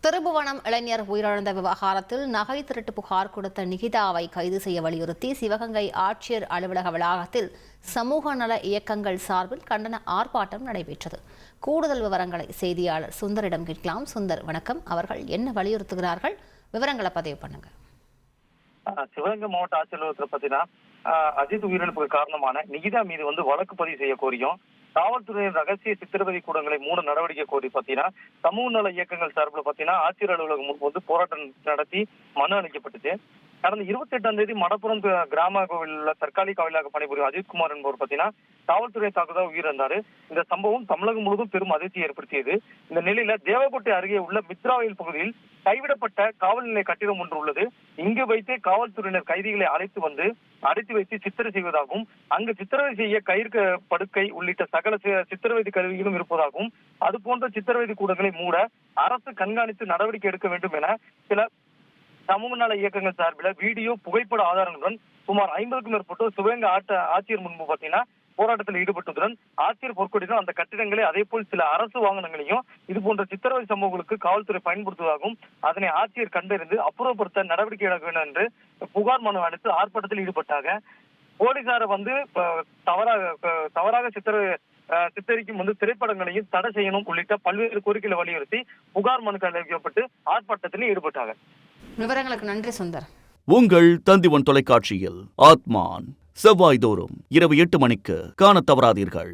திருபுவனம் இளைஞர் உயிரிழந்த விவகாரத்தில் நகை திருட்டு புகார் கொடுத்த நிகிதாவை கைது செய்ய வலியுறுத்தி சிவகங்கை ஆட்சியர் அலுவலக வளாகத்தில் சமூக நல இயக்கங்கள் சார்பில் கண்டன ஆர்ப்பாட்டம் நடைபெற்றது. கூடுதல் விவரங்களை செய்தியாளர் சுந்தரிடம் கேட்கலாம். சுந்தர், வணக்கம். அவர்கள் என்ன வலியுறுத்துகிறார்கள்? விவரங்களை பதிவு பண்ணுங்க. சிவகங்கை மாவட்ட ஆட்சியர் அலுவலகத்தில் பார்த்தீங்கன்னா அஜித் உயிரிழப்புக்கு காரணமான நிகிதா மீது வழக்கு பதிவு செய்ய கோரியும், காவல்துறையின் ரகசிய சித்திரவதை கூடங்களை மூட நடவடிக்கை கோரி பாத்தீங்கன்னா சமூக நல இயக்கங்கள் சார்பில் பாத்தீங்கன்னா ஆட்சியர் அலுவலகம் போராட்டம் நடத்தி மனு அளிக்கப்பட்டுச்சு. கடந்த 28ஆம் தேதி மடப்புறம் கிராம கோவிலில் தற்காலிக காவலாக பணிபுரியும் அஜித்குமார் என்பவர் பாத்தீங்கன்னா காவல்துறை தாக்குதல் உயிரிழந்தாரு. இந்த சம்பவம் தமிழகம் முழுவதும் பெரும் அதிர்ச்சி ஏற்படுத்தியது. இந்த நிலையில தேவக்கோட்டை அருகே உள்ள மித்ராவில் பகுதியில் கைவிடப்பட்ட காவல் நிலைய கட்டிடம் ஒன்று உள்ளது. இங்கு வைத்தே காவல்துறையினர் கைதிகளை அழைத்து வந்து அடைத்து வைத்து சித்திரை செய்வதாகவும், அங்கு சித்திரவதை செய்ய கயிறு படுக்கை உள்ளிட்ட சகல சித்திரவதை கருவிகளும் இருப்பதாகவும், அது போன்ற சித்திரவதை கூடங்களை மூட அரசு கண்காணித்து நடவடிக்கை எடுக்க வேண்டும் என சில சமூக நல இயக்கங்கள் சார்பில் வீடியோ புகைப்பட ஆதாரங்களுடன் சுமார் 50க்கும் மேற்பட்டோர் சிவகங்கை ஆட்சியர் முன்பு பாத்தீங்கன்னா போராட்டத்தில் ஈடுபட்டதுடன் ஆட்சியர் பொற்கொடியும் அந்த கட்டிடங்களை அதே போல் சில அரசு வாகனங்களையும் இது போன்ற சித்திரவதை சம்பவங்களுக்கு காவல்துறை பயன்படுத்துவதாகவும் அதனை ஆட்சியர் கண்டறிந்து அப்புறப்படுத்த நடவடிக்கை எடுக்க வேண்டும் என்று புகார் மனு அளித்து ஆர்ப்பாட்டத்தில் ஈடுபட்டாங்க. போலீசாரை தவறாக சித்தரிக்கும் திரைப்படங்களையும் தடை செய்யணும் உள்ளிட்ட பல்வேறு கோரிக்கைகளை வலியுறுத்தி புகார் மனுக்கள் அளிக்கப்பட்டு ஆர்ப்பாட்டத்தில் ஈடுபட்டாங்க. விவரங்களுக்கு நன்றி சுந்தர். உங்கள் தந்திவன் தொலைக்காட்சியில் ஆத்மான் செவ்வாய்தோறும் இரவு 8 மணிக்கு காணத் தவறாதீர்கள்.